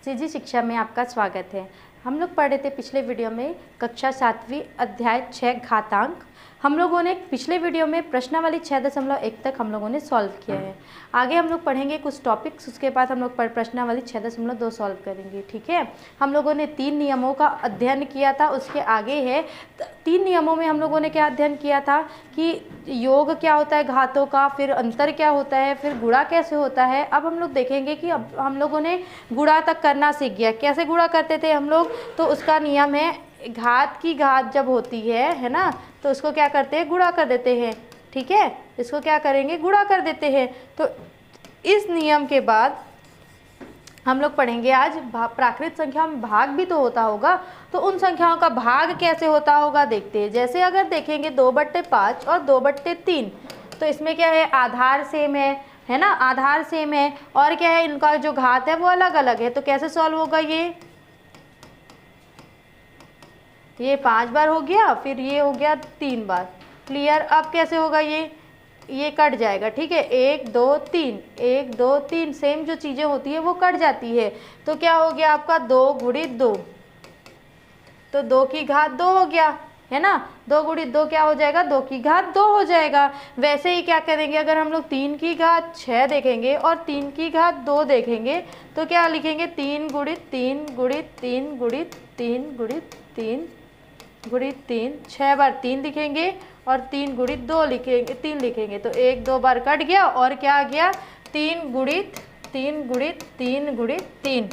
CG शिक्षा में आपका स्वागत है। हम लोग पढ़ रहे थे पिछले वीडियो में कक्षा 7वीं अध्याय 6 घातांक। हम लोगों ने पिछले वीडियो में प्रश्नावली 6.1 तक हम लोगों ने सॉल्व किया है। आगे हम लोग पढ़ेंगे कुछ टॉपिक्स, उसके बाद हम लोग प्रश्नावली 6.2 सॉल्व करेंगे। ठीक है, हम लोगों ने 3 नियमों का अध्ययन किया था। उसके आगे है 3 नियमों में हम लोगों ने क्या अध्ययन किया था कि योग क्या होता है घातों का, फिर अंतर क्या होता है, फिर गुणा कैसे होता है। अब हम लोग देखेंगे कि अब हम लोगों ने गुणा तक करना सीख गया। कैसे गुणा करते थे हम लोग, तो उसका नियम है घात की घात जब होती है ना, तो उसको क्या करते हैं, गुणा कर देते हैं। ठीक है, इसको क्या करेंगे, गुणा कर देते हैं। तो इस नियम के बाद हम लोग पढ़ेंगे आज प्राकृत संख्या में भाग भी तो होता होगा, तो उन संख्याओं का भाग कैसे होता होगा देखते हैं। जैसे अगर देखेंगे 2/5 और 2/3, तो इसमें क्या है, आधार सेम है ना, आधार सेम है, और क्या है, इनका जो घात है वो अलग अलग है। तो कैसे सॉल्व होगा, ये 5 बार हो गया, फिर ये हो गया 3 बार। क्लियर। अब कैसे होगा, ये कट जाएगा। ठीक है, 1 2 3 1 2 3 सेम जो चीज़ें होती है वो कट जाती है। तो क्या हो गया आपका 2 × 2, तो 2 की घात 2 हो गया, है ना। 2 × 2 क्या हो जाएगा, 2 की घात 2 हो जाएगा। वैसे ही क्या करेंगे, अगर हम लोग 3 की घात 6 देखेंगे और 3 की घात 2 देखेंगे तो क्या लिखेंगे, 3 × 3 × 3 × 3 × 3 × 3, 6 बार 3 लिखेंगे और 3 × 2 लिखेंगे, 3 लिखेंगे, तो 1 2 बार कट गया और क्या आ गया, 3 × 3 × 3 × 3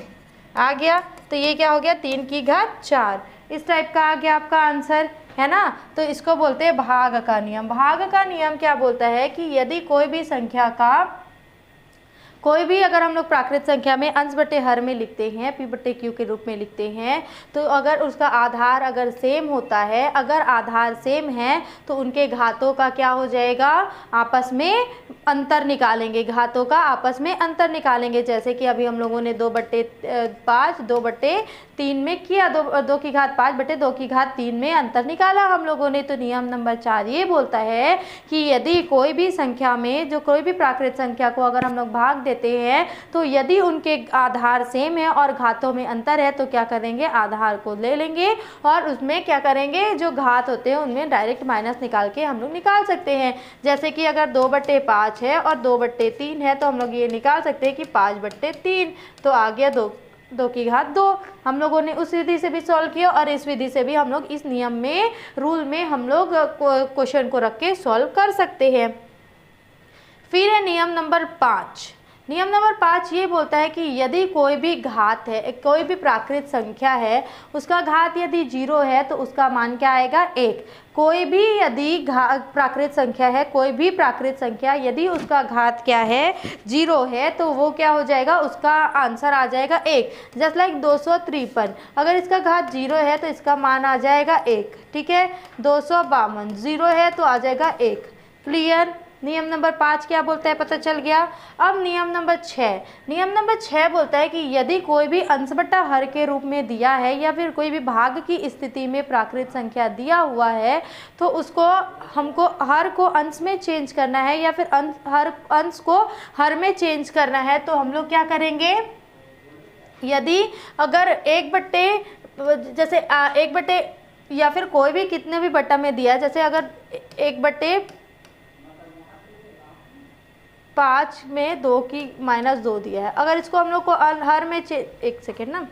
आ गया। तो ये क्या हो गया, 3 की घात 4। इस टाइप का आ गया आपका आंसर, है ना। तो इसको बोलते हैं भाग का नियम। भाग का नियम क्या बोलता है कि यदि कोई भी संख्या का, कोई भी अगर हम लोग प्राकृत संख्या में अंश बटे हर में लिखते हैं, p/q के रूप में लिखते हैं, तो अगर उसका आधार अगर सेम होता है, अगर आधार सेम है तो उनके घातों का क्या हो जाएगा, आपस में अंतर निकालेंगे, घातों का आपस में अंतर निकालेंगे। जैसे कि अभी हम लोगों ने 2/5 2/3 में किया, 2 की घात 5/2 की घात 3 में अंतर निकाला हम लोगों ने। तो नियम नंबर 4 ये बोलता है कि यदि कोई भी संख्या में, जो कोई भी प्राकृत संख्या को अगर हम लोग भाग देते हैं, तो यदि उनके आधार सेम है और घातों में अंतर है तो क्या करेंगे, आधार को ले लेंगे और उसमें क्या करेंगे, जो घात होते हैं उनमें डायरेक्ट माइनस निकाल के हम लोग निकाल सकते हैं। जैसे कि अगर 2/5 है और 2/3 है तो हम लोग ये निकाल सकते हैं कि 5/3, तो आ गया 2 की घात 2। हम लोगों ने उस विधि से भी सॉल्व किया और इस विधि से भी हम लोग इस नियम में, रूल में हम लोग क्वेश्चन को रख के सॉल्व कर सकते हैं। फिर है नियम नंबर 5। नियम नंबर 5 ये बोलता है कि यदि कोई भी घात है, कोई भी प्राकृत संख्या है, उसका घात यदि 0 है तो उसका मान क्या आएगा, 1। कोई भी यदि प्राकृत संख्या है, कोई भी प्राकृत संख्या यदि उसका घात क्या है, 0 है, तो वो क्या हो जाएगा, उसका आंसर आ जाएगा 1। जस्ट लाइक 253, अगर इसका घात 0 है तो इसका मान आ जाएगा 1। ठीक है, 252 0 है तो आ जाएगा 1। क्लियर। नियम नंबर 5 क्या बोलता है, पता चल गया। अब नियम नंबर 6। नियम नंबर 6 बोलता है कि यदि कोई भी अंश बटा हर के रूप में दिया है या फिर कोई भी भाग की स्थिति में प्राकृत संख्या दिया हुआ है, तो उसको हमको हर को अंश में चेंज करना है या फिर अंश को हर में चेंज करना है। तो हम लोग क्या करेंगे, यदि अगर 1/, जैसे 1/, या फिर कोई भी कितने भी बट्टा में दिया, जैसे अगर 1/5 में 2 की -2 दिया है, अगर इसको हम लोग को हर में एक सेकेंड ना,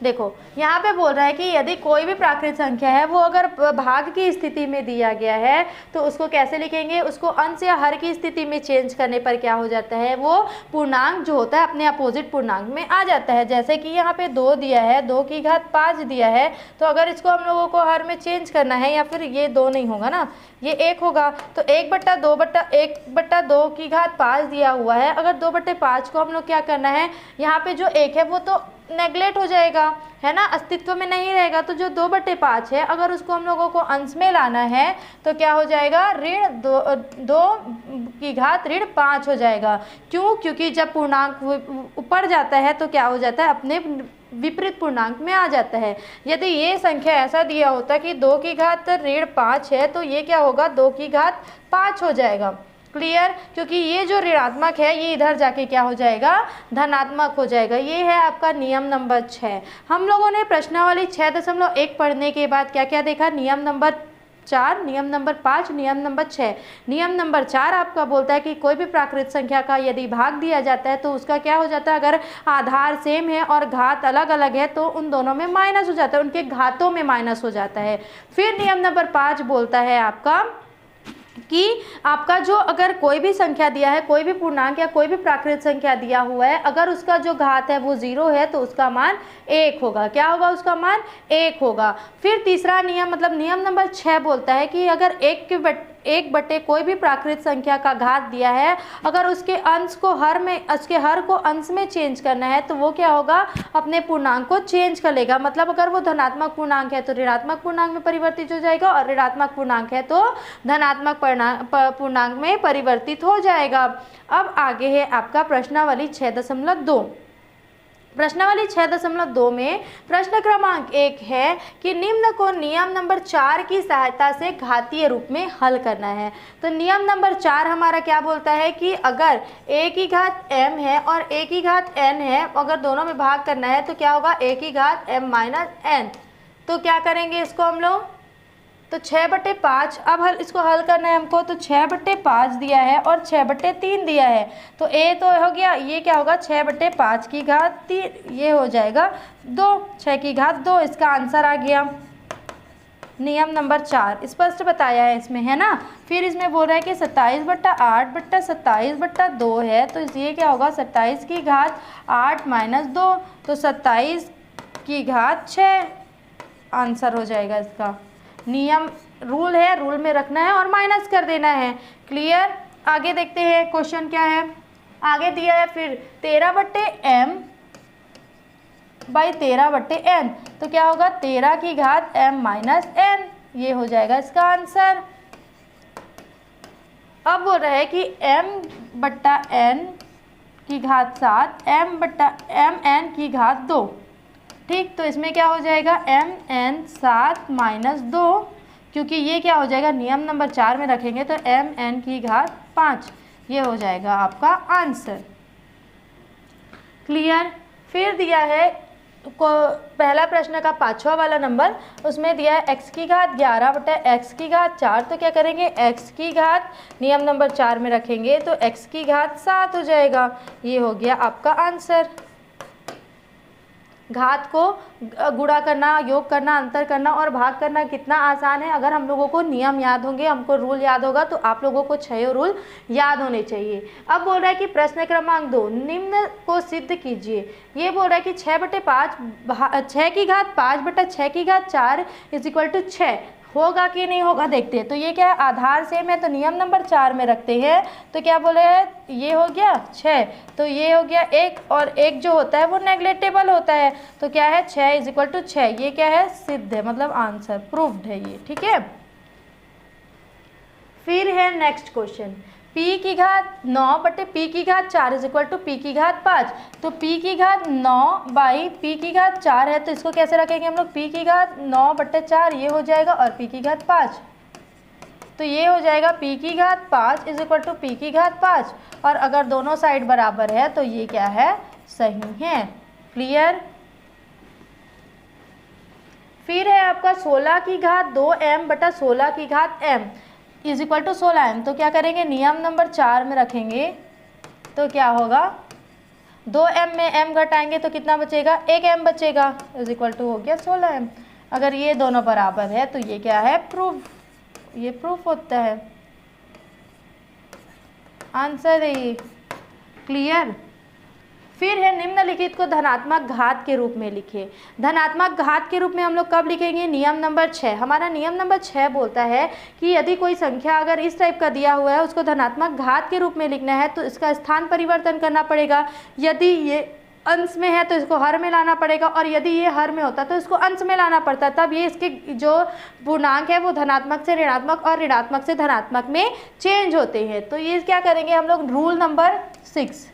देखो यहाँ पे बोल रहा है कि यदि कोई भी प्राकृत संख्या है वो अगर भाग की स्थिति में दिया गया है तो उसको कैसे लिखेंगे, उसको अंश या हर की स्थिति में चेंज करने पर क्या हो जाता है, वो पूर्णांक जो होता है अपने अपोजिट पूर्णांक में आ जाता है। जैसे कि यहाँ पे 2 दिया है, 2 की घात 5 दिया है, तो अगर इसको हम लोगों को हर में चेंज करना है, या फिर ये 2 नहीं होगा ना, ये 1 होगा, तो 1/2 की घात 5 दिया हुआ है। अगर 2/5 को हम लोग क्या करना है, यहाँ पे जो 1 है वो तो नेगलेक्ट हो जाएगा, है ना, अस्तित्व में नहीं रहेगा। तो जो 2/5 है, अगर उसको हम लोगों को अंश में लाना है तो क्या हो जाएगा, -2 की घात -5 हो जाएगा। क्यों, क्योंकि जब पूर्णांक ऊपर जाता है तो क्या हो जाता है, अपने विपरीत पूर्णांक में आ जाता है। यदि ये संख्या ऐसा दिया होता कि 2 की घात -5 है, तो ये क्या होगा, 2 की घात 5 हो जाएगा। क्लियर, क्योंकि ये जो ऋणात्मक है ये इधर जाके क्या हो जाएगा, धनात्मक हो जाएगा। ये है आपका नियम नंबर 6। हम लोगों ने प्रश्नावली 6.1 पढ़ने के बाद क्या क्या देखा, नियम नंबर 4, नियम नंबर 5, नियम नंबर 6। नियम नंबर 4 आपका बोलता है कि कोई भी प्राकृत संख्या का यदि भाग दिया जाता है तो उसका क्या हो जाता है, अगर आधार सेम है और घात अलग अलग है तो उन दोनों में माइनस हो जाता है, उनके घातों में माइनस हो जाता है। फिर नियम नंबर 5 बोलता है आपका कि आपका जो अगर कोई भी संख्या दिया है, कोई भी पूर्णांक या कोई भी प्राकृत संख्या दिया हुआ है, अगर उसका जो घात है वो 0 है तो उसका मान 1 होगा। क्या होगा, उसका मान 1 होगा। फिर तीसरा नियम मतलब नियम नंबर 6 बोलता है कि अगर 1 बटे कोई भी प्राकृत संख्या का घात दिया है, अगर उसके अंश को उसके हर को अंश में चेंज करना है तो वो क्या होगा, अपने पूर्णांक को चेंज कर लेगा। मतलब अगर वो धनात्मक पूर्णांक है तो ऋणात्मक पूर्णांक में परिवर्तित हो जाएगा और ऋणात्मक पूर्णांक है तो धनात्मक पूर्णांक में परिवर्तित हो जाएगा। अब आगे है आपका प्रश्नावली 6.2। प्रश्नावली 6.2 में प्रश्न क्रमांक 1 है कि निम्न को नियम नंबर 4 की सहायता से घातीय रूप में हल करना है। तो नियम नंबर 4 हमारा क्या बोलता है कि अगर a की घात m है और a की घात n है, अगर दोनों में भाग करना है तो क्या होगा, a की घात m माइनस n। तो क्या करेंगे इसको हम लोग, तो 6/5। अब इसको हल करना है हमको, तो 6/5 दिया है और 6/3 दिया है, तो a तो हो गया, ये क्या होगा 6/5 की घात 3, ये हो जाएगा 2, 6 की घात 2, इसका आंसर आ गया। नियम नंबर 4 स्पष्ट बताया है इसमें, है ना। फिर इसमें बोल रहा है कि 27/8/27/2 है, तो ये क्या होगा 27 की घात 8 माइनस 2, तो 27 की घात 6 आंसर हो जाएगा इसका। नियम रूल है, रूल में रखना है और माइनस कर देना है। क्लियर। आगे देखते हैं क्वेश्चन क्या है। आगे दिया है फिर 13/m बाई 13/n, तो क्या होगा 13 की घात m माइनस n, ये हो जाएगा इसका आंसर। अब बोल रहा है कि m/n की घात 7, mn की घात 2। ठीक, तो इसमें क्या हो जाएगा mn 7 माइनस 2, क्योंकि ये क्या हो जाएगा नियम नंबर 4 में रखेंगे तो mn की घात 5, ये हो जाएगा आपका आंसर। क्लियर। फिर दिया है पहला प्रश्न का 5वां वाला नंबर, उसमें दिया है x की घात 11/x की घात 4, तो क्या करेंगे x की घात नियम नंबर 4 में रखेंगे तो x की घात 7 हो जाएगा, ये हो गया आपका आंसर। घात को गुणा करना, योग करना, अंतर करना और भाग करना कितना आसान है। अगर हम लोगों को नियम याद होंगे, हमको रूल याद होगा, तो आप लोगों को 6 रूल याद होने चाहिए। अब बोल रहा है कि प्रश्न क्रमांक 2 निम्न को सिद्ध कीजिए। ये बोल रहा है कि 6 की घात 5/6 की घात 4 = 6 होगा कि नहीं होगा, देखते हैं। तो ये क्या है, आधार सेम है तो नियम नंबर 4 में रखते हैं, तो क्या बोले हैं, ये हो गया 6, तो ये हो गया 1, और 1 जो होता है वो नेग्लेक्टेबल होता है, तो क्या है 6 = 6, ये क्या है सिद्ध है, मतलब आंसर प्रूव्ड है ये। ठीक है। फिर है नेक्स्ट क्वेश्चन, p की घात 9/p की घात 4 = p की घात 5। तो p की घात 9 बाई p की घात 4 है, तो इसको कैसे रखेंगे हम लोग, p की घात 9/4 ये हो जाएगा और p की घात 5, तो ये हो जाएगा p की घात 5 = p की घात 5, और अगर दोनों साइड बराबर है तो ये क्या है, सही है। क्लियर। फिर है आपका 16 की घात 2m/16 की घात m = 16m, तो क्या करेंगे नियम नंबर 4 में रखेंगे, तो क्या होगा 2m में m घटाएंगे तो कितना बचेगा, 1m बचेगा, = हो गया 16m। अगर ये दोनों बराबर है तो ये क्या है, प्रूफ, ये प्रूफ होता है, आंसर है ये। क्लियर। फिर है निम्नलिखित को धनात्मक घात के रूप में लिखे। धनात्मक घात के रूप में हम लोग कब लिखेंगे, नियम नंबर 6। हमारा नियम नंबर 6 बोलता है कि यदि कोई संख्या अगर इस टाइप का दिया हुआ है, उसको धनात्मक घात के रूप में लिखना है तो इसका स्थान परिवर्तन करना पड़ेगा। यदि ये अंश में है तो इसको हर में लाना पड़ेगा, और यदि ये हर में होता तो इसको अंश में लाना पड़ता, तब ये इसके जो पूर्णांक है वो धनात्मक से ऋणात्मक और ऋणात्मक से धनात्मक में चेंज होते हैं। तो ये क्या करेंगे हम लोग, रूल नंबर 6,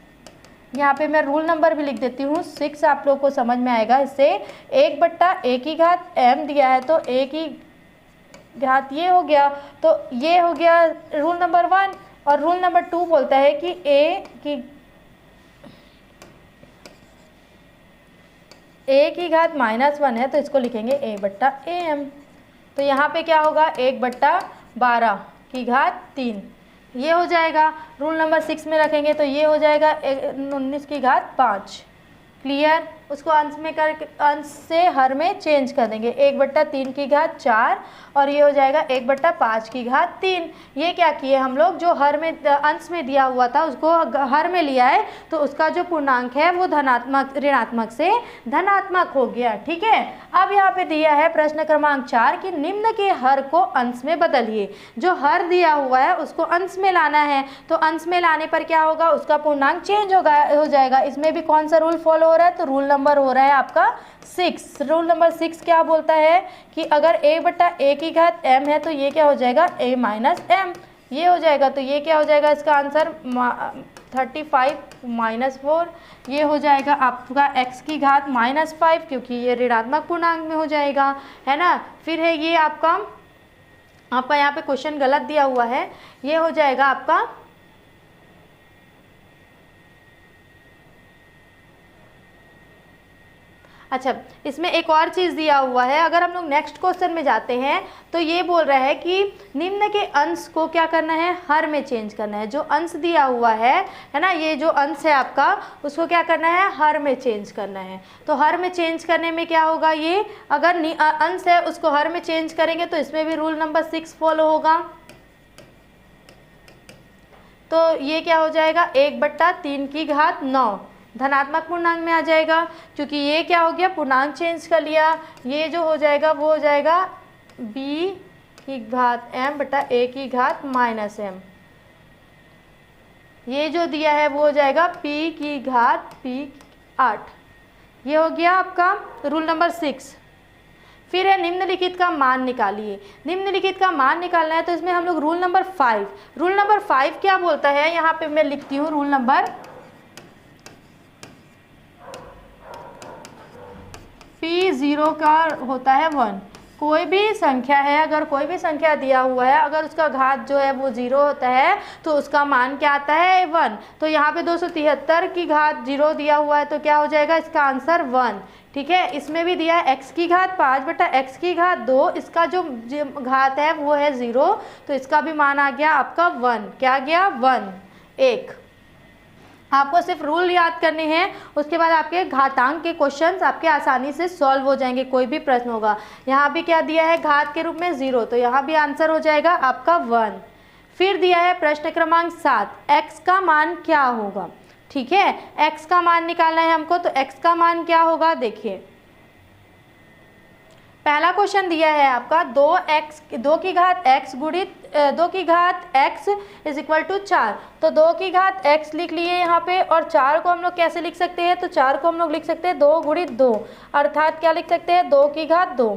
यहाँ पे मैं रूल नंबर भी लिख देती हूँ 6, आप लोग को समझ में आएगा। इससे 1/a की घात m दिया है तो a की घात ये हो गया, तो ये हो गया रूल नंबर 1, और रूल नंबर 2 बोलता है कि a की घात -1 है तो इसको लिखेंगे a/am। तो यहाँ पे क्या होगा 1/12 की घात 3, ये हो जाएगा। रूल नंबर 6 में रखेंगे तो ये हो जाएगा 19 की घात 5। क्लियर? उसको अंश से हर में चेंज कर देंगे, 1/3 की घात 4 और ये हो जाएगा 1/5 की घात 3। ये क्या किए हम लोग, जो हर में अंश में दिया हुआ था उसको हर में लिया है, तो उसका जो पूर्णांक है वो ऋणात्मक से धनात्मक हो गया। ठीक है, अब यहाँ पे दिया है प्रश्न क्रमांक 4 कि निम्न के हर को अंश में बदलिए। जो हर दिया हुआ है उसको अंश में लाना है, तो अंश में लाने पर क्या होगा, उसका पूर्णांक चेंज हो जाएगा। इसमें भी कौन सा रूल फॉलो हो रहा है, तो रूल नंबर हो रहा है आपका 6। रूल नंबर 6 क्या बोलता है कि अगर a/a की घात m है तो ये क्या हो जाएगा a - m, ये हो जाएगा। तो ये क्या हो जाएगा, इसका आंसर 35 - 4, ये हो जाएगा आपका x की घात -5 क्योंकि ये ऋणात्मक पूर्णांक में हो जाएगा, है ना। फिर है ये आपका यहाँ पे क्वेश्चन गलत दिया हुआ है, ये हो जाएगा आपका अच्छा, इसमें एक और चीज़ दिया हुआ है। अगर हम लोग नेक्स्ट क्वेश्चन में जाते हैं तो ये बोल रहा है कि निम्न के अंश को क्या करना है, हर में चेंज करना है। जो अंश दिया हुआ है ना, ये जो अंश है आपका उसको क्या करना है, हर में चेंज करना है। तो हर में चेंज करने में क्या होगा, ये अगर अंश है उसको हर में चेंज करेंगे तो इसमें भी रूल नंबर 6 फॉलो होगा। तो ये क्या हो जाएगा 1/3 की घात 9 धनात्मक पूर्णांक में आ जाएगा, क्योंकि ये क्या हो गया, पूर्णांक चेंज कर लिया। ये जो हो जाएगा वो हो जाएगा b की घात m/a की घात -m। ये जो दिया है वो हो जाएगा p की घात p/8। ये हो गया आपका रूल नंबर 6। फिर है निम्नलिखित का मान निकालिए। निम्नलिखित का मान निकालना है तो इसमें हम लोग रूल नंबर 5 क्या बोलता है, यहाँ पे मैं लिखती हूँ रूल नंबर P0 का होता है 1। कोई भी संख्या है, अगर कोई भी संख्या दिया हुआ है, अगर उसका घात जो है वो 0 होता है तो उसका मान क्या आता है 1। तो यहाँ पे 273 की घात 0 दिया हुआ है तो क्या हो जाएगा, इसका आंसर 1। ठीक है, इसमें भी दिया है x की घात 5/x की घात 2, इसका जो घात है वो है 0, तो इसका भी मान आ गया आपका 1। क्या गया 1, 1। आपको सिर्फ रूल याद करने हैं, उसके बाद आपके घातांक के क्वेश्चंस आपके आसानी से सॉल्व हो जाएंगे। कोई भी प्रश्न होगा, यहाँ भी क्या दिया है, घात के रूप में 0, तो यहाँ भी आंसर हो जाएगा आपका 1। फिर दिया है प्रश्न क्रमांक 7, x का मान क्या होगा। ठीक है, x का मान निकालना है हमको, तो x का मान क्या होगा, देखिए पहला क्वेश्चन दिया है आपका 2 की घात x गुणित 2 की घात x इज इक्वल टू 4। तो 2 की घात x लिख लिए यहाँ पे, और 4 को हम लोग कैसे लिख सकते हैं, तो 4 को हम लोग लिख सकते हैं 2 गुणित 2, अर्थात क्या लिख सकते हैं 2 की घात 2।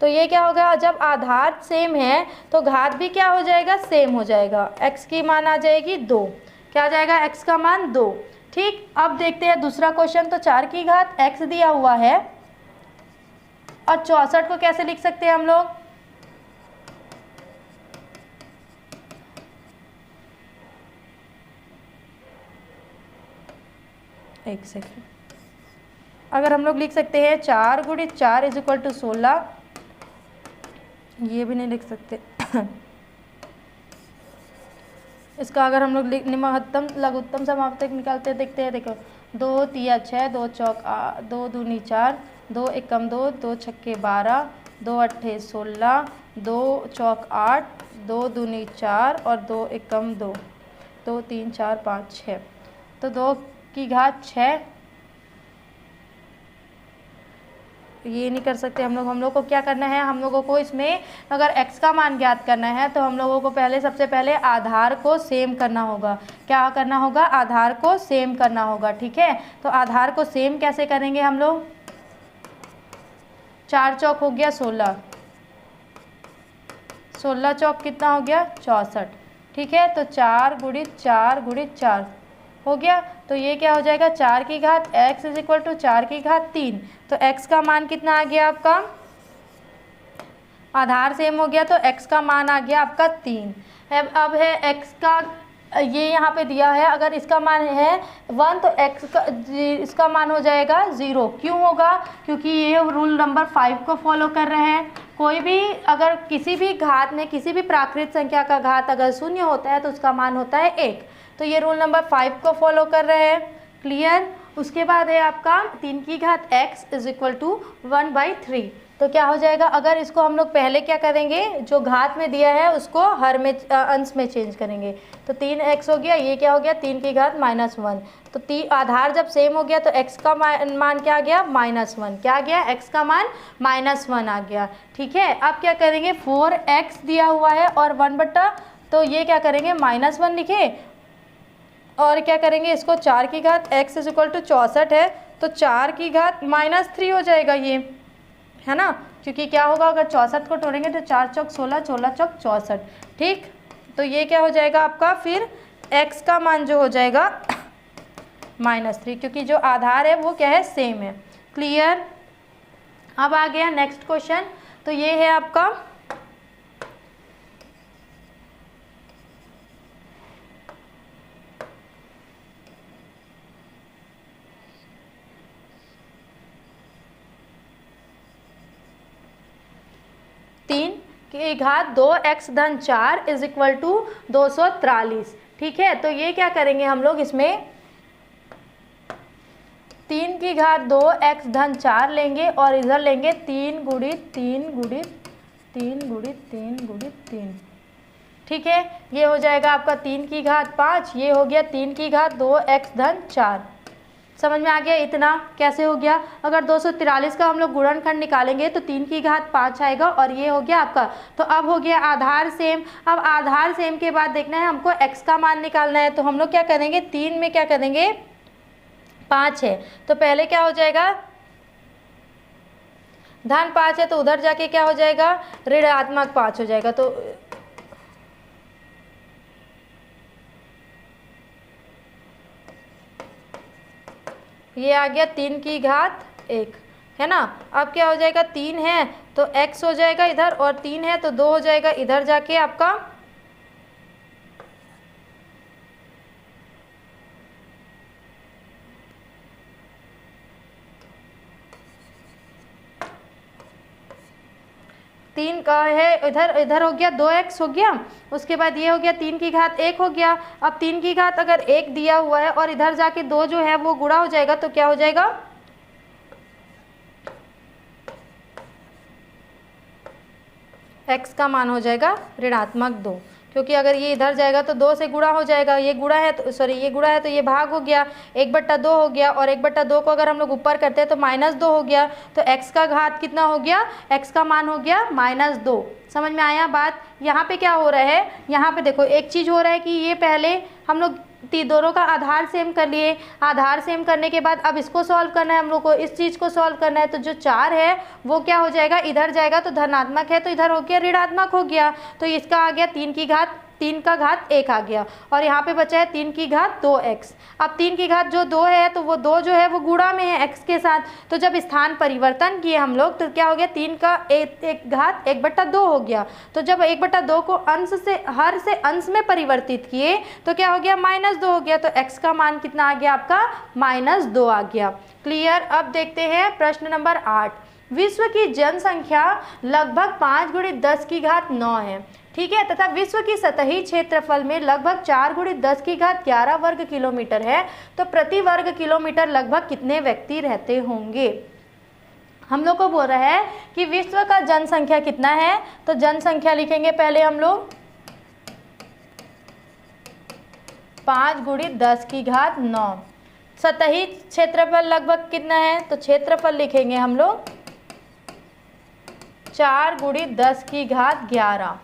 तो ये क्या होगा, जब आधार सेम है तो घात भी क्या हो जाएगा, सेम हो जाएगा। x की मान आ जाएगी 2, क्या आ जाएगा x का मान 2। ठीक, अब देखते हैं दूसरा क्वेश्चन। तो 4 की घात x दिया हुआ है और 64 को कैसे लिख सकते हैं हम लोग, एक सेकेंड, अगर हम लोग लिख सकते हैं 4 गुणित 4 इज इक्वल टू 16, ये भी नहीं लिख सकते इसका अगर हम लोग महत्तम लघुत्तम समाप्तक निकालते हैं, देखते हैं, देखो 2 तिया 6, 2 चौक 2 दूनी 4, 2 एकम 2, 2 छक्के 12, 2 अट्ठे 16, 2 चौक 8, 2 दूनी 4 और 2 एकम 2, 2 3 4 5 6। तो 2 की घात 6, ये नहीं कर सकते हम लोग को क्या करना है, हम लोगों को इसमें अगर x का मान ज्ञात करना है तो हम लोगों को सबसे पहले आधार को सेम करना होगा। क्या करना होगा, आधार को सेम करना होगा। ठीक है, तो आधार को सेम कैसे करेंगे हम लोग, 4 चौक हो गया 16, 16 चौक कितना हो गया 64। ठीक है, तो 4 गुणित 4 गुणित 4 हो गया। तो ये क्या हो जाएगा, 4 की घात x इज इक्वल टू 4 की घात 3। तो x का मान कितना आ गया आपका, आधार सेम हो गया तो x का मान आ गया आपका 3। अब है x का, ये यहाँ पे दिया है, अगर इसका मान है 1 तो x का इसका मान हो जाएगा 0। क्यों होगा? क्योंकि ये रूल नंबर 5 को फॉलो कर रहे हैं। कोई भी अगर किसी भी घात में किसी भी प्राकृत संख्या का घात अगर 0 होता है तो उसका मान होता है 1। तो ये रूल नंबर 5 को फॉलो कर रहे हैं। क्लियर? उसके बाद है आपका 3 की घात x इज इक्वल टू 1/3। तो क्या हो जाएगा? अगर इसको हम लोग पहले क्या करेंगे, जो घात में दिया है उसको हर में अंश में चेंज करेंगे। तो 3x हो गया, ये क्या हो गया 3 की घात -1। तो आधार जब सेम हो गया तो x का मान क्या आ गया -1। क्या आ गया? x का मान -1 आ गया। ठीक है, अब क्या करेंगे 4x दिया हुआ है और 1/, तो ये क्या करेंगे -1 लिखे और क्या करेंगे इसको 4 की घात x इज इक्वल टू 64 है तो 4 की घात -3 हो जाएगा ये, है ना। क्योंकि क्या होगा अगर 64 को तोड़ेंगे तो 4 चौक 16, 16 चौक 64। ठीक, तो ये क्या हो जाएगा आपका, फिर x का मान जो हो जाएगा -3, क्योंकि जो आधार है वो क्या है, सेम है। क्लियर? अब आ गया नेक्स्ट क्वेश्चन। तो ये है आपका तीन की घात 2x धन 4 इज इक्वल टू 243। ठीक है, तो ये क्या करेंगे हम लोग, इसमें 3 की घात 2x धन 4 लेंगे और इधर लेंगे 3 गुणित 3 गुणित 3 गुणित 3 गुणित 3। ठीक है, ये हो जाएगा आपका 3 की घात 5, ये हो गया 3 की घात 2x धन 4। समझ में आ गया? इतना कैसे हो गया? अगर 243 का हम लोग गुणनखंड निकालेंगे तो 3 की घात 5 आएगा और ये हो गया आपका। तो अब हो गया आधार सेम। अब आधार सेम के बाद देखना है हमको x का मान निकालना है। तो हम लोग क्या करेंगे, 3 में क्या करेंगे 5 है तो पहले क्या हो जाएगा, धन 5 है तो उधर जाके क्या हो जाएगा, ऋणात्मक 5 हो जाएगा। तो ये आ गया 3 की घात 1, है ना। अब क्या हो जाएगा, 3 है तो x हो जाएगा इधर और 3 है तो 2 हो जाएगा इधर जाके आपका। तीन का है इधर, इधर हो गया 2x हो गया। उसके बाद ये हो गया 3 की घात 1 हो गया। अब 3 की घात अगर 1 दिया हुआ है और इधर जाके 2 जो है वो गुणा हो जाएगा तो क्या हो जाएगा, x का मान हो जाएगा ऋणात्मक 2। क्योंकि अगर ये इधर जाएगा तो 2 से गुणा हो जाएगा, ये गुणा है तो सॉरी ये गुणा है तो ये भाग हो गया, 1/2 हो गया और 1/2 को अगर हम लोग ऊपर करते हैं तो -2 हो गया। तो x का घात कितना हो गया, x का मान हो गया -2। समझ में आया बात? यहाँ पे क्या हो रहा है, यहाँ पे देखो एक चीज़ हो रहा है कि ये पहले हम लोग दोनों का आधार सेम कर लिए। आधार सेम करने के बाद अब इसको सॉल्व करना है हम लोग को, इस चीज़ को सॉल्व करना है। तो जो 4 है वो क्या हो जाएगा, इधर जाएगा तो धनात्मक है तो इधर हो गया ऋणात्मक हो गया। तो इसका आ गया 3 का घात 1 आ गया और यहाँ पे बचा है 3 की घात 2x। अब 3 की घात जो 2 है तो वो 2 जो है वो गुणा में है x के साथ। तो जब स्थान परिवर्तन किए हम लोग तो क्या हो गया, 3 का 1 घात 1/2 हो गया। तो जब 1/2 को अंश से हर से अंश में परिवर्तित किए तो क्या हो गया, -2 हो गया। तो x का मान कितना आ गया आपका, -2 आ गया। क्लियर? अब देखते हैं प्रश्न नंबर 8। विश्व की जनसंख्या लगभग 5 × 10 की घात 9 है। ठीक है, तथा विश्व की सतही क्षेत्रफल में लगभग 4 × 10 की घात 11 वर्ग किलोमीटर है। तो प्रति वर्ग किलोमीटर लगभग कितने व्यक्ति रहते होंगे। हम लोग को बोल रहा है कि विश्व का जनसंख्या कितना है। तो जनसंख्या लिखेंगे पहले हम लोग 5 × 10 की घात 9। सतही क्षेत्रफल लगभग कितना है, तो क्षेत्रफल लिखेंगे हम लोग 4 × 10 की घात 11।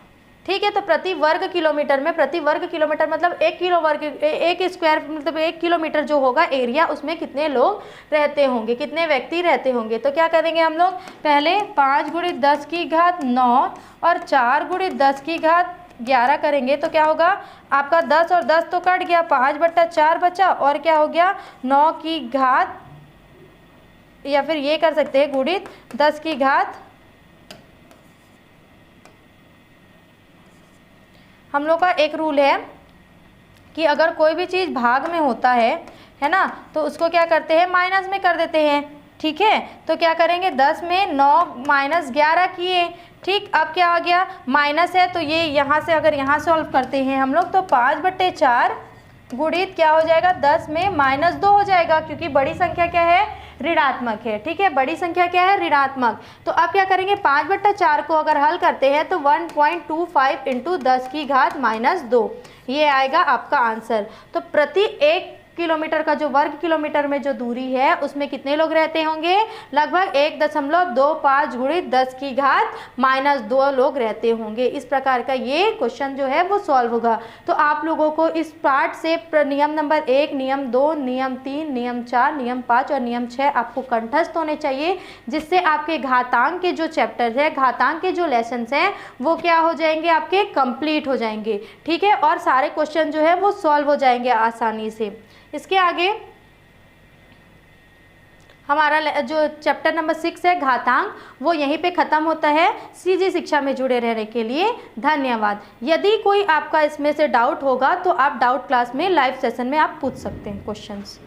ठीक है, तो प्रति वर्ग किलोमीटर में, प्रति वर्ग किलोमीटर मतलब 1 स्क्वायर मतलब 1 किलोमीटर जो होगा एरिया, उसमें कितने लोग रहते होंगे, कितने व्यक्ति रहते होंगे। तो क्या करेंगे हम लोग, पहले 5 × 10 की घात 9 और 4 × 10 की घात 11 करेंगे तो क्या होगा आपका 10 और 10 तो कट गया, 5/4 बचा और क्या हो गया 9 की घात, या फिर ये कर सकते हैं गुणित 10 की घात हम लोग का एक रूल है कि अगर कोई भी चीज़ भाग में होता है ना, तो उसको क्या करते हैं, माइनस में कर देते हैं। ठीक है, तो क्या करेंगे, 10 में 9 माइनस 11 किए। ठीक, अब क्या आ गया, माइनस है तो ये यहाँ से अगर यहाँ सॉल्व करते हैं हम लोग तो 5/4 गुणित क्या हो जाएगा, 10 में -2 हो जाएगा, क्योंकि बड़ी संख्या क्या है, ऋणात्मक है। ठीक है, बड़ी संख्या क्या है, ऋणात्मक। तो अब क्या करेंगे, 5/4 को अगर हल करते हैं तो 1.25 × 10⁻², ये आएगा आपका आंसर। तो प्रति 1 किलोमीटर का जो वर्ग किलोमीटर में जो दूरी है उसमें कितने लोग रहते होंगे, लगभग 1.25 गुणित 10⁻² लोग रहते होंगे। इस प्रकार का ये क्वेश्चन जो है वो सॉल्व होगा। तो आप लोगों को इस पार्ट से नियम नंबर 1, नियम 2, नियम 3, नियम 4, नियम 5 और नियम 6 आपको कंठस्थ होने चाहिए, जिससे आपके घातांक के जो चैप्टर है, घातांक के जो लेसन हैं वो क्या हो जाएंगे, आपके कंप्लीट हो जाएंगे। ठीक है, और सारे क्वेश्चन जो है वो सॉल्व हो जाएंगे आसानी से। इसके आगे हमारा जो चैप्टर नंबर 6 है घातांक, वो यहीं पे ख़त्म होता है। सीजी शिक्षा में जुड़े रहने के लिए धन्यवाद। यदि कोई आपका इसमें से डाउट होगा तो आप डाउट क्लास में लाइव सेशन में आप पूछ सकते हैं क्वेश्चंस।